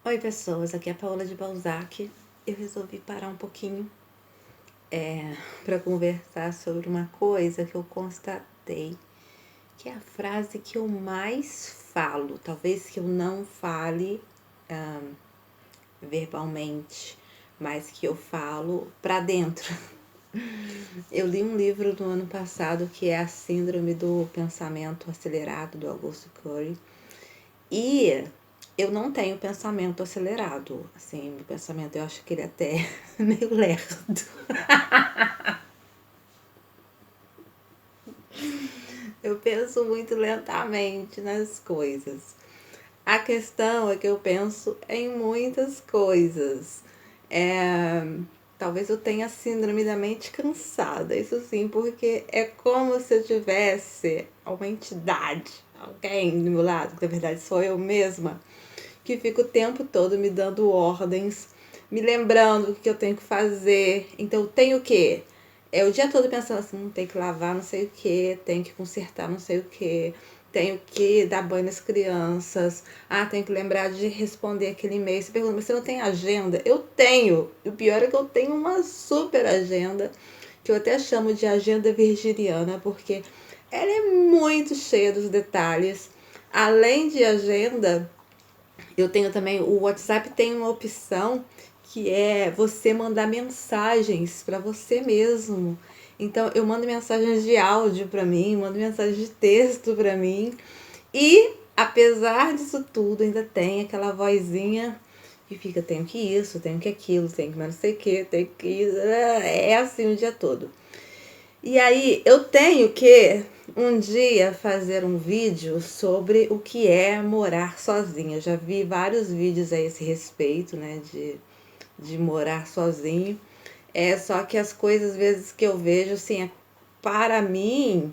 Oi pessoas, aqui é a Paola de Balzac. Eu resolvi parar um pouquinho para conversar sobre uma coisa que eu constatei, que é a frase que eu mais falo, talvez que eu não fale verbalmente, mas que eu falo para dentro. Eu li um livro do ano passado que é a Síndrome do Pensamento Acelerado, do Augusto Cury, e eu não tenho pensamento acelerado. Assim, meu pensamento, eu acho que ele é até meio lerdo. Eu penso muito lentamente nas coisas. A questão é que eu penso em muitas coisas. É, talvez eu tenha síndrome da mente cansada, isso sim, porque é como se eu tivesse uma entidade, alguém do meu lado, que na verdade sou eu mesma, que fica o tempo todo me dando ordens, me lembrando o que eu tenho que fazer. Então eu tenho o quê? O dia todo pensando assim, tem que lavar não sei o que, tem que consertar não sei o que, tenho que dar banho nas crianças, tenho que lembrar de responder aquele e-mail. Você pergunta, mas você não tem agenda? Eu tenho. E o pior é que eu tenho uma super agenda, que eu até chamo de agenda virginiana, porque ela é muito cheia dos detalhes. Além de agenda, eu tenho também, o WhatsApp tem uma opção que é você mandar mensagens para você mesmo. Então eu mando mensagens de áudio para mim, mando mensagens de texto para mim. E apesar disso tudo, ainda tem aquela vozinha que fica, tenho que isso, tenho que aquilo, tenho que mais não sei o que, tenho que isso. É assim o dia todo. E aí eu tenho que um dia fazer um vídeo sobre o que é morar sozinha. Eu já vi vários vídeos a esse respeito, né, de morar sozinho. Só que as coisas às vezes que eu vejo, assim, para mim,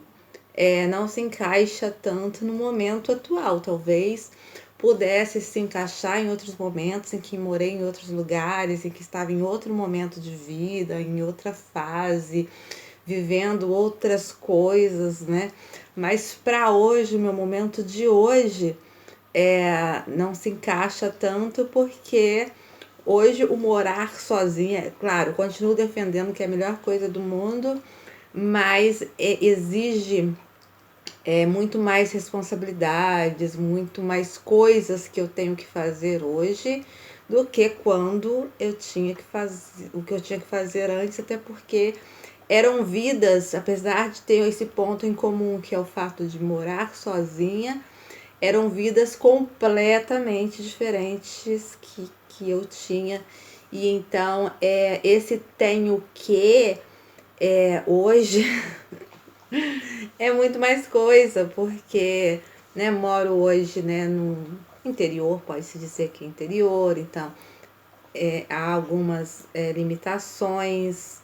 não se encaixa tanto no momento atual. Talvez pudesse se encaixar em outros momentos em que morei em outros lugares, em que estava em outro momento de vida, em outra fase, vivendo outras coisas, né? Mas para hoje, o meu momento de hoje, não se encaixa tanto porque hoje o morar sozinha, claro, continuo defendendo que é a melhor coisa do mundo, mas exige muito mais responsabilidades, muito mais coisas que eu tenho que fazer hoje do que quando eu tinha que fazer o que eu tinha que fazer antes, até porque eram vidas, apesar de ter esse ponto em comum que é o fato de morar sozinha, eram vidas completamente diferentes que eu tinha. E então esse tenho que hoje é muito mais coisa, porque, né, moro hoje, né, no interior, pode-se dizer que é interior, então há algumas limitações.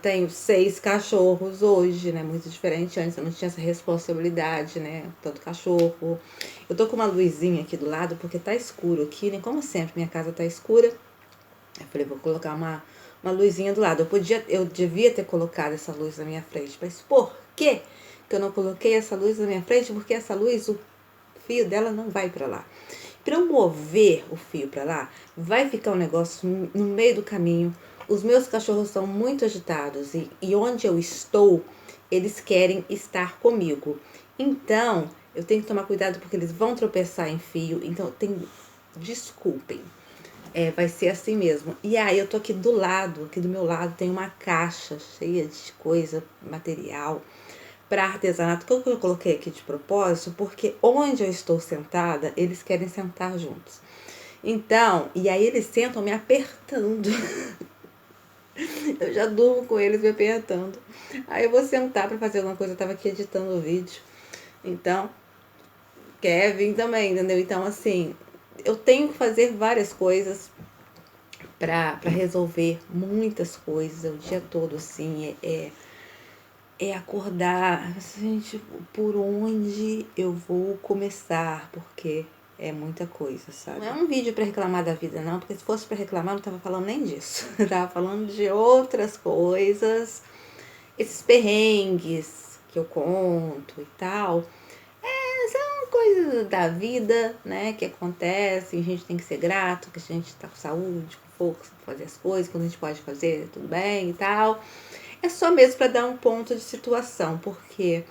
Tenho 6 cachorros hoje, né, muito diferente, antes eu não tinha essa responsabilidade, né, tanto cachorro. Eu tô com uma luzinha aqui do lado, porque tá escuro aqui, né, como sempre, minha casa tá escura. Eu falei, vou colocar uma luzinha do lado. Eu devia ter colocado essa luz na minha frente, mas por que eu não coloquei essa luz na minha frente? Porque essa luz, o fio dela não vai para lá. Para eu mover o fio para lá, vai ficar um negócio no meio do caminho. Os meus cachorros são muito agitados e onde eu estou, eles querem estar comigo. Então, eu tenho que tomar cuidado porque eles vão tropeçar em fio. Então, desculpem, vai ser assim mesmo. E aí eu tô aqui do lado, aqui do meu lado tem uma caixa cheia de coisa, material para artesanato, que eu coloquei aqui de propósito, porque onde eu estou sentada, eles querem sentar juntos. Então, e aí eles sentam me apertando. Eu já durmo com eles me apertando. Aí eu vou sentar para fazer alguma coisa, eu tava aqui editando o vídeo. Então, Kevin também, entendeu? Então, assim, eu tenho que fazer várias coisas para resolver muitas coisas o dia todo, assim, acordar, assim, tipo, por onde eu vou começar, porque é muita coisa, sabe? Não é um vídeo para reclamar da vida, não, porque se fosse para reclamar, eu não tava falando nem disso. Eu tava falando de outras coisas, esses perrengues que eu conto e tal, coisas da vida, né, que acontecem, a gente tem que ser grato, que a gente tá com saúde, com força pra fazer as coisas, quando a gente pode fazer, tudo bem e tal. É só mesmo para dar um ponto de situação, porque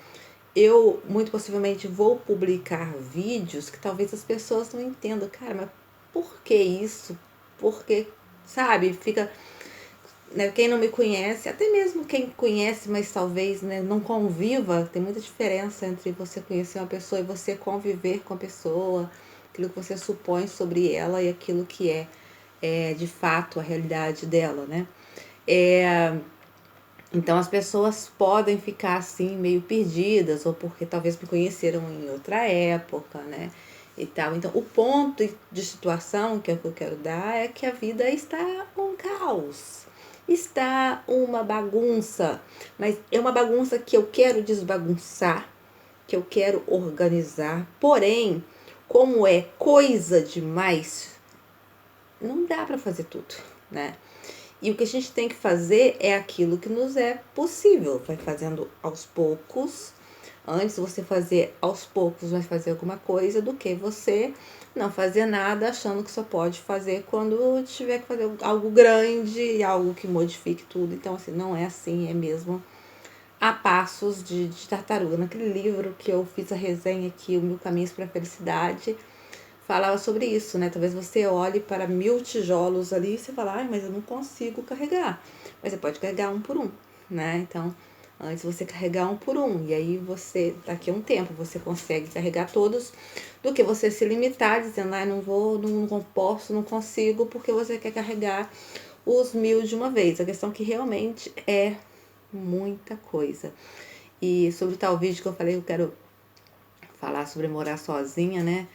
eu muito possivelmente vou publicar vídeos que talvez as pessoas não entendam. Cara, mas por que isso? Porque, sabe, fica, né, quem não me conhece, até mesmo quem conhece, mas talvez, né, não conviva, tem muita diferença entre você conhecer uma pessoa e você conviver com a pessoa, aquilo que você supõe sobre ela e aquilo que é de fato a realidade dela, né? É, então as pessoas podem ficar assim meio perdidas, ou porque talvez me conheceram em outra época, né? E tal. Então o ponto de situação que é o que eu quero dar é que a vida está um caos. Está uma bagunça, mas é uma bagunça que eu quero desbagunçar, que eu quero organizar. Porém, como é coisa demais, não dá para fazer tudo, né? E o que a gente tem que fazer é aquilo que nos é possível. Vai fazendo aos poucos. Antes você fazer aos poucos, vai fazer alguma coisa, do que você não fazer nada achando que só pode fazer quando tiver que fazer algo grande, algo que modifique tudo. Então, assim, não é assim, é mesmo a passos de tartaruga. Naquele livro que eu fiz a resenha aqui, O Mil Caminhos para a Felicidade, falava sobre isso, né? Talvez você olhe para 1000 tijolos ali e você fala, ai, mas eu não consigo carregar. Mas você pode carregar um por um, né? Então, antes você carregar um por um, e aí você, daqui a um tempo, você consegue carregar todos, do que você se limitar, dizendo, ah, não vou, não posso, não consigo, porque você quer carregar os 1000 de uma vez. A questão é que realmente é muita coisa. E sobre o tal vídeo que eu falei, eu quero falar sobre morar sozinha, né?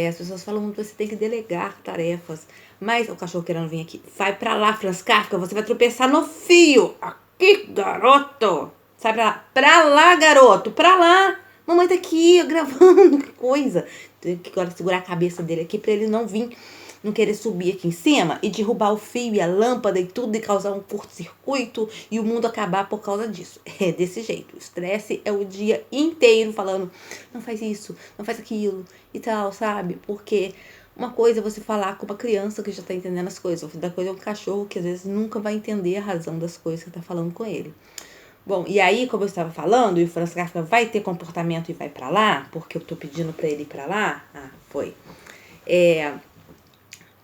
As pessoas falam muito, você tem que delegar tarefas. Mas o cachorro querendo vir aqui. Vai pra lá, Franz Kafka, você vai tropeçar no fio. Aqui, garoto. Sai pra lá. Pra lá, garoto. Pra lá. Mamãe tá aqui, gravando. Que coisa. Tem que agora segurar a cabeça dele aqui pra ele não vir, não querer subir aqui em cima e derrubar o fio e a lâmpada e tudo e causar um curto-circuito e o mundo acabar por causa disso. É desse jeito. O estresse é o dia inteiro falando, não faz isso, não faz aquilo e tal, sabe? Porque uma coisa é você falar com uma criança que já tá entendendo as coisas, outra coisa é um cachorro que às vezes nunca vai entender a razão das coisas que tá falando com ele. Bom, e aí, como eu estava falando, e o Franz Kafka vai ter comportamento e vai pra lá, porque eu tô pedindo pra ele ir pra lá, foi.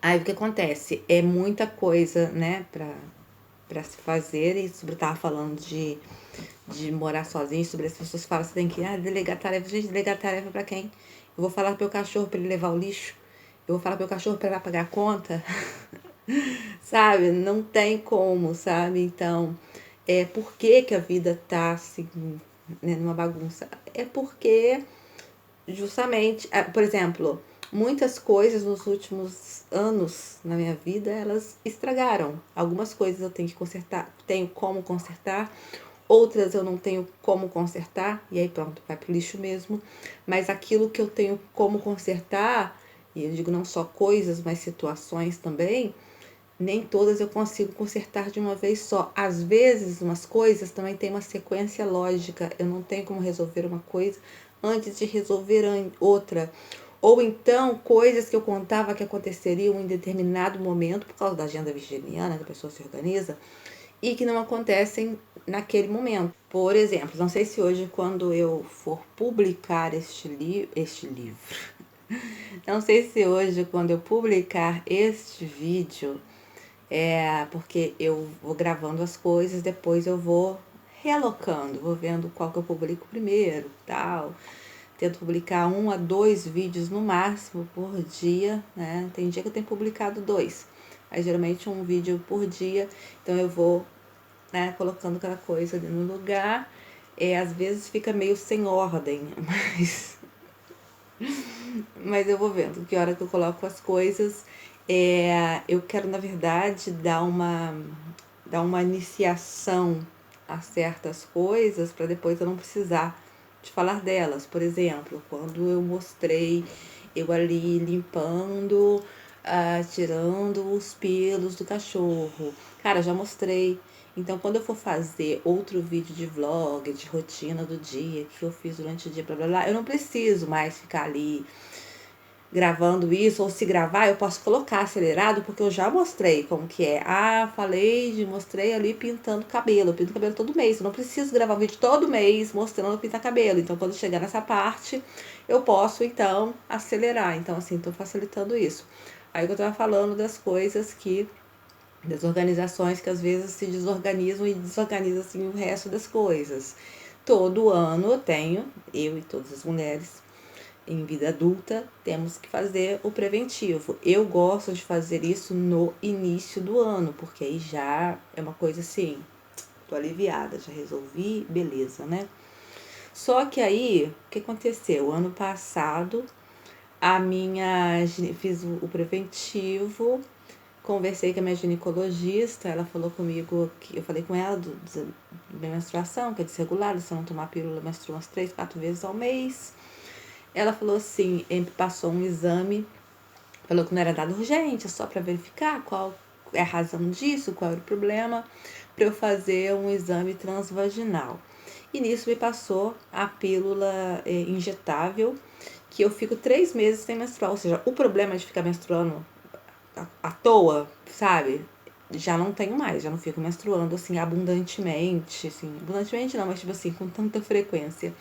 Aí o que acontece? É muita coisa, né, pra se fazer, e sobre, eu tava falando de morar sozinho, sobre as pessoas falam, você tem que delegar tarefa. Gente, delegar tarefa pra quem? Eu vou falar pro meu cachorro pra ele levar o lixo? Eu vou falar pro meu cachorro pra ele pagar a conta? Sabe? Não tem como, sabe? Então, por que a vida tá assim, né, numa bagunça? É porque justamente, por exemplo, muitas coisas nos últimos anos na minha vida, elas estragaram. Algumas coisas eu tenho que consertar, tenho como consertar, outras eu não tenho como consertar, e aí pronto, vai pro lixo mesmo. Mas aquilo que eu tenho como consertar, e eu digo não só coisas, mas situações também, nem todas eu consigo consertar de uma vez só. Às vezes, umas coisas também têm uma sequência lógica. Eu não tenho como resolver uma coisa antes de resolver outra. Ou então, coisas que eu contava que aconteceriam em determinado momento, por causa da agenda virginiana, que a pessoa se organiza, e que não acontecem naquele momento. Por exemplo, não sei se hoje, quando eu for publicar este livro, não sei se hoje, quando eu publicar este vídeo, porque eu vou gravando as coisas, depois eu vou realocando, vou vendo qual que eu publico primeiro, tal. Tento publicar 1 a 2 vídeos no máximo por dia, né? Tem dia que eu tenho publicado 2, mas geralmente um vídeo por dia, então eu vou, né, colocando cada coisa ali no lugar. Às vezes fica meio sem ordem, mas eu vou vendo que hora que eu coloco as coisas. Eu quero, na verdade, dar uma iniciação a certas coisas para depois eu não precisar de falar delas. Por exemplo, quando eu mostrei eu ali limpando tirando os pelos do cachorro. Cara, já mostrei. Então, quando eu for fazer outro vídeo de vlog, de rotina do dia, que eu fiz durante o dia, blá blá blá, eu não preciso mais ficar ali gravando isso, ou se gravar, eu posso colocar acelerado, porque eu já mostrei como que é. Mostrei ali pintando cabelo. Eu pinto cabelo todo mês. Eu não preciso gravar um vídeo todo mês mostrando eu pintar cabelo. Então, quando chegar nessa parte, eu posso, então, acelerar. Então, assim, tô facilitando isso. Aí que eu tava falando das coisas das organizações que às vezes se desorganizam e desorganizam, assim, o resto das coisas. Todo ano eu e todas as mulheres, em vida adulta, temos que fazer o preventivo. Eu gosto de fazer isso no início do ano, porque aí já é uma coisa assim, tô aliviada, já resolvi, beleza, né? Só que aí, o que aconteceu? Ano passado, fiz o preventivo, conversei com a minha ginecologista, ela falou comigo, eu falei com ela da menstruação, que é desregulada, se eu não tomar pílula, menstrua umas 3, 4 vezes ao mês. Ela falou assim, passou um exame, falou que não era nada urgente, é só para verificar qual é a razão disso, qual era o problema, para eu fazer um exame transvaginal. E nisso me passou a pílula injetável, que eu fico 3 meses sem menstruar, ou seja, o problema de ficar menstruando à toa, sabe? Já não tenho mais, já não fico menstruando assim abundantemente, assim, abundantemente não, mas tipo assim, com tanta frequência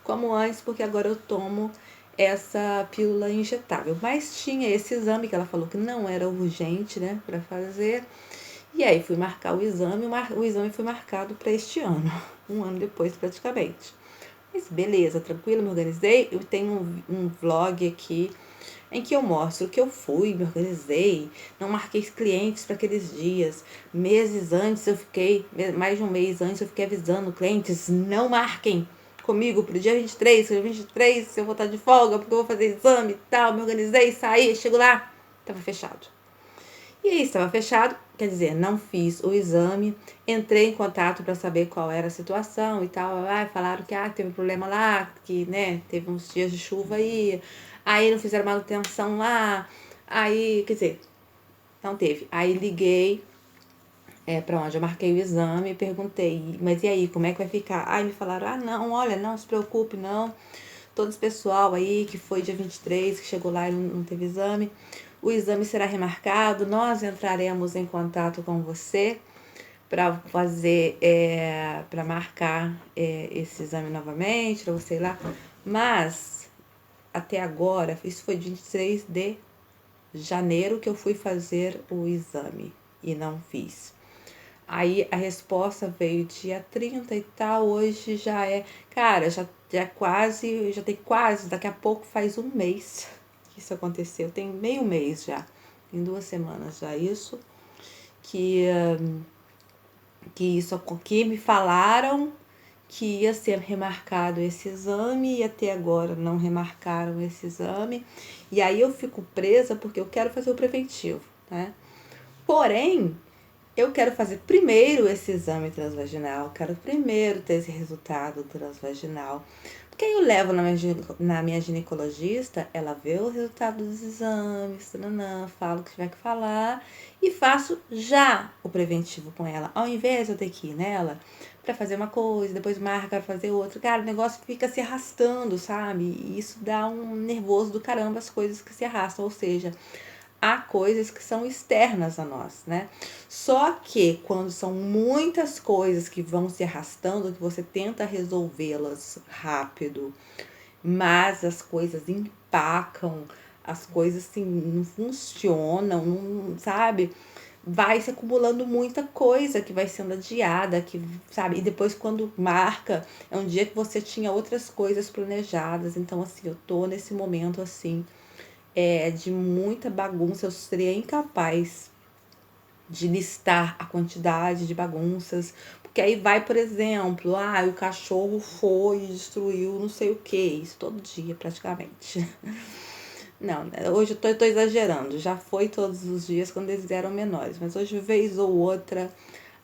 como antes, porque agora eu tomo essa pílula injetável. Mas tinha esse exame que ela falou que não era urgente, né, para fazer. E aí fui marcar o exame, o exame foi marcado para este ano, um ano depois praticamente. Mas beleza, tranquilo, me organizei. Eu tenho um vlog aqui em que eu mostro que eu fui, me organizei, não marquei clientes para aqueles dias. Meses antes eu fiquei, mais de um mês antes eu fiquei avisando clientes, não marquem comigo pro dia 23, dia 23 eu vou estar de folga porque eu vou fazer exame e tal. Me organizei, saí, chego lá, tava fechado. E aí estava fechado, quer dizer, não fiz o exame, entrei em contato para saber qual era a situação e tal. Falaram que teve um problema lá, que né, teve uns dias de chuva aí não fizeram manutenção lá, aí, quer dizer, não teve. Aí liguei para onde eu marquei o exame e perguntei, mas e aí, como é que vai ficar? Aí me falaram, não, olha, não se preocupe, não. Todo esse pessoal aí que foi dia 23, que chegou lá e não teve exame, o exame será remarcado, nós entraremos em contato com você para fazer, para marcar esse exame novamente, para você ir lá. Mas, até agora, isso foi 23 de janeiro que eu fui fazer o exame e não fiz. Aí a resposta veio dia 30 e tal, hoje já cara, já quase, já tem quase, daqui a pouco faz um mês que isso aconteceu, tem meio mês já, tem 2 semanas já isso, que, que me falaram que ia ser remarcado esse exame e até agora não remarcaram esse exame, e aí eu fico presa porque eu quero fazer o preventivo, né? Porém, eu quero fazer primeiro esse exame transvaginal, quero primeiro ter esse resultado transvaginal. Porque aí eu levo na minha ginecologista, ela vê o resultado dos exames, falo o que tiver que falar e faço já o preventivo com ela. Ao invés de eu ter que ir nela para fazer uma coisa, depois marca para fazer outra. Cara, o negócio fica se arrastando, sabe? E isso dá um nervoso do caramba, as coisas que se arrastam. Ou seja, há coisas que são externas a nós, né? Só que quando são muitas coisas que vão se arrastando, que você tenta resolvê-las rápido, mas as coisas empacam, as coisas assim não funcionam, não, sabe? Vai se acumulando muita coisa que vai sendo adiada, que, sabe? E depois quando marca, é um dia que você tinha outras coisas planejadas. Então, assim, eu tô nesse momento assim, de muita bagunça. Eu seria incapaz de listar a quantidade de bagunças, porque aí vai, por exemplo, o cachorro foi e destruiu não sei o que, isso todo dia praticamente. Não, hoje eu tô exagerando, já foi todos os dias quando eles eram menores, mas hoje vez ou outra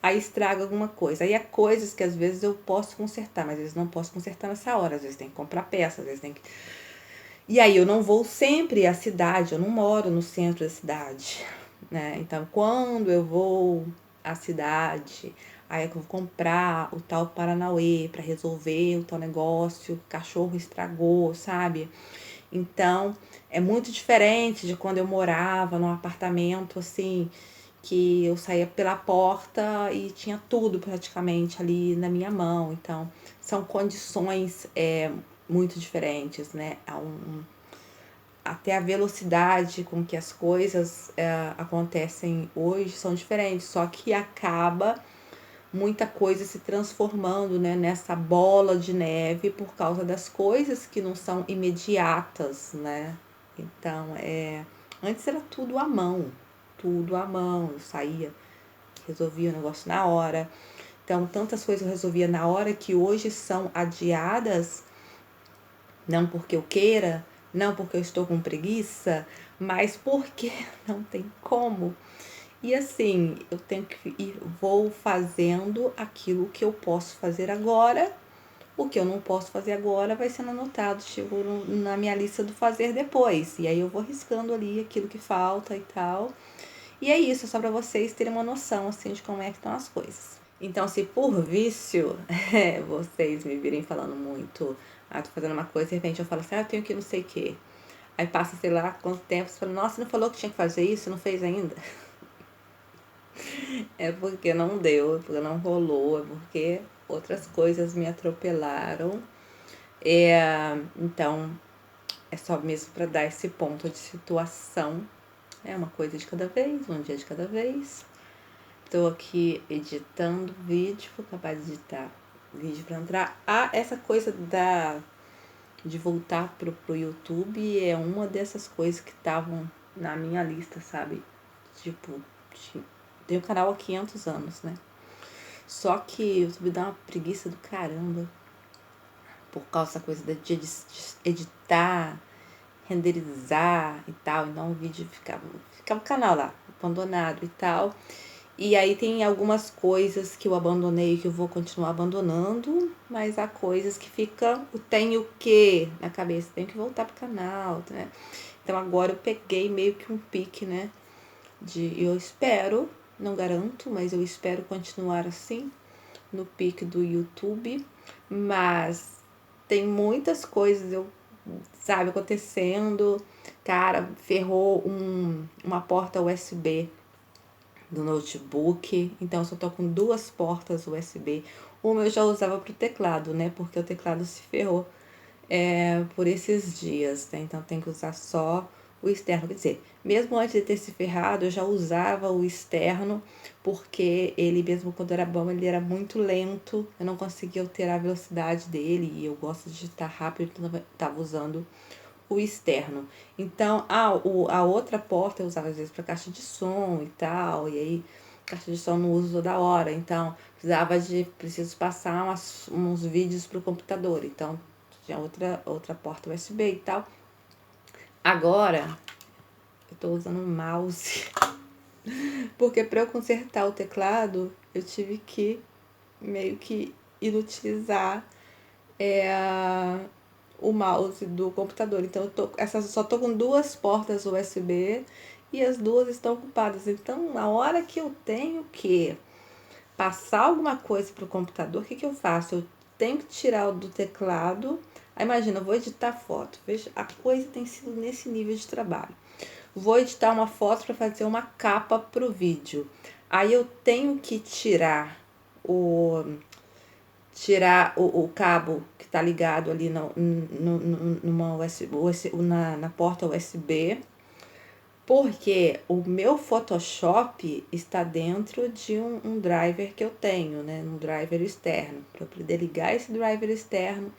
aí estraga alguma coisa. Aí é coisas que às vezes eu posso consertar, mas às vezes não posso consertar nessa hora, às vezes tem que comprar peça, às vezes tem que... E aí eu não vou sempre à cidade, eu não moro no centro da cidade, né? Então, quando eu vou à cidade, aí é que eu vou comprar o tal Paranauê para resolver o tal negócio, o cachorro estragou, sabe? Então, é muito diferente de quando eu morava num apartamento assim, que eu saía pela porta e tinha tudo praticamente ali na minha mão. Então, são condições muito diferentes, né? Até a velocidade com que as coisas acontecem hoje são diferentes, só que acaba muita coisa se transformando, né, nessa bola de neve por causa das coisas que não são imediatas, né? Então, antes era tudo à mão, eu saía, resolvia o negócio na hora. Então, tantas coisas eu resolvia na hora que hoje são adiadas, não porque eu queira, não porque eu estou com preguiça, mas porque não tem como. E assim, eu tenho que ir, vou fazendo aquilo que eu posso fazer agora. O que eu não posso fazer agora vai sendo anotado, tipo, na minha lista do fazer depois. E aí eu vou riscando ali aquilo que falta e tal. E é isso, é só pra vocês terem uma noção, assim, de como é que estão as coisas. Então, se por vício, vocês me virem falando muito, tô fazendo uma coisa, de repente eu falo assim, eu tenho que não sei o quê. Aí passa, sei lá, quanto tempo, você fala, nossa, não falou que tinha que fazer isso, não fez ainda? É porque não deu, é porque não rolou, é porque outras coisas me atropelaram. Então, é só mesmo para dar esse ponto de situação. É uma coisa de cada vez, um dia de cada vez. Estou aqui editando vídeo, vou acabar de editar vídeo para entrar. Essa coisa de voltar pro YouTube é uma dessas coisas que estavam na minha lista, sabe? Tipo, tenho o canal há 500 anos, né? Só que o YouTube dá uma preguiça do caramba por causa dessa coisa de editar, renderizar e tal. Então o vídeo ficava o canal lá, abandonado e tal. E aí tem algumas coisas que eu abandonei que eu vou continuar abandonando, mas há coisas que fica o tenho que na cabeça, tenho que voltar pro canal, né? Então agora eu peguei meio que um pique, né? Eu espero, não garanto, mas eu espero continuar assim no pique do YouTube, mas tem muitas coisas, sabe, acontecendo. Cara, ferrou uma porta USB do notebook, então eu só tô com 2 portas USB. Uma eu já usava pro teclado, né, porque o teclado se ferrou por esses dias, né, então tem que usar só o externo. Quer dizer, mesmo antes de ter se ferrado, eu já usava o externo, porque ele mesmo quando era bom, ele era muito lento, eu não conseguia alterar a velocidade dele, e eu gosto de digitar rápido, então eu tava usando o externo. Então, a outra porta eu usava às vezes para caixa de som e tal, e aí caixa de som não uso toda hora, então preciso passar uns vídeos pro computador, então tinha outra porta USB e tal. Agora eu tô usando um mouse, porque para eu consertar o teclado, eu tive que meio que inutilizar o mouse do computador. Então só tô com 2 portas USB e as 2 estão ocupadas. Então, na hora que eu tenho que passar alguma coisa pro computador, o que eu faço? Eu tenho que tirar o do teclado. Aí imagina, eu vou editar foto. Veja, a coisa tem sido nesse nível de trabalho. Vou editar uma foto para fazer uma capa pro vídeo. Aí eu tenho que tirar o cabo que está ligado ali numa USB, na porta USB, porque o meu Photoshop está dentro de um driver que eu tenho, né? Um driver externo, para eu poder ligar esse driver externo,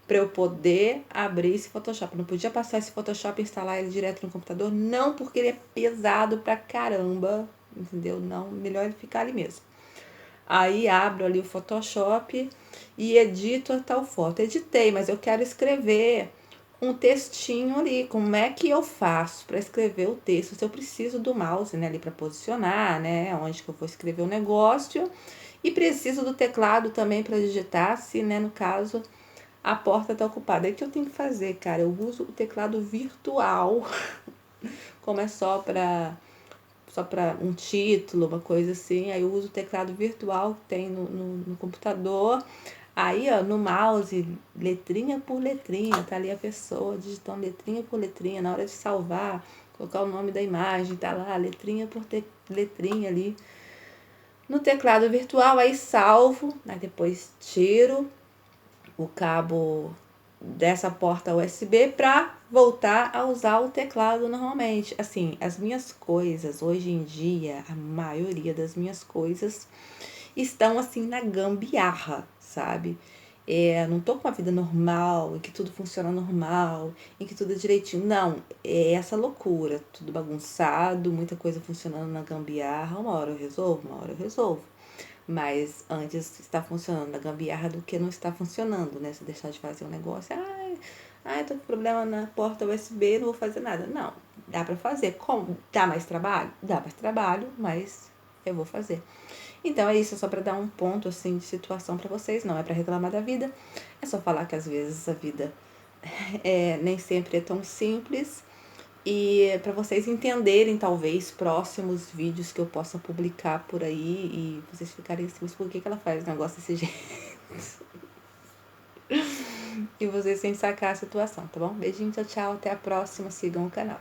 para eu poder abrir esse Photoshop. Eu não podia passar esse Photoshop e instalar ele direto no computador, não, porque ele é pesado pra caramba, entendeu? Não, melhor ele ficar ali mesmo. Aí abro ali o Photoshop e edito a tal foto. Editei, mas eu quero escrever um textinho ali. Como é que eu faço para escrever o texto? Se eu preciso do mouse, né, ali para posicionar, né, onde que eu vou escrever o negócio. E preciso do teclado também para digitar, se, né, no caso, a porta tá ocupada. Aí o que eu tenho que fazer, cara? Eu uso o teclado virtual, como é só para um título, uma coisa assim. Aí eu uso o teclado virtual que tem no computador. Aí, ó, no mouse, letrinha por letrinha, tá ali a pessoa digitando letrinha por letrinha. Na hora de salvar, colocar o nome da imagem, tá lá, letrinha por letrinha ali no teclado virtual. Aí salvo, aí depois tiro o cabo dessa porta USB para voltar a usar o teclado normalmente. Assim, as minhas coisas, hoje em dia, a maioria das minhas coisas estão assim na gambiarra, sabe? Não tô com uma vida normal, em que tudo funciona normal, em que tudo é direitinho. Não, é essa loucura, tudo bagunçado, muita coisa funcionando na gambiarra. Uma hora eu resolvo, uma hora eu resolvo. Mas antes está funcionando a gambiarra do que não está funcionando, né? Se deixar de fazer um negócio, tô com problema na porta USB, não vou fazer nada. Não, dá pra fazer. Como? Dá mais trabalho? Dá mais trabalho, mas eu vou fazer. Então é isso, é só pra dar um ponto assim de situação pra vocês, não é pra reclamar da vida. É só falar que às vezes a vida nem sempre é tão simples. E para vocês entenderem, talvez, próximos vídeos que eu possa publicar por aí e vocês ficarem assim, mas por que ela faz um negócio desse jeito? E vocês sem sacar a situação, tá bom? Beijinho, tchau, tchau, até a próxima, sigam o canal.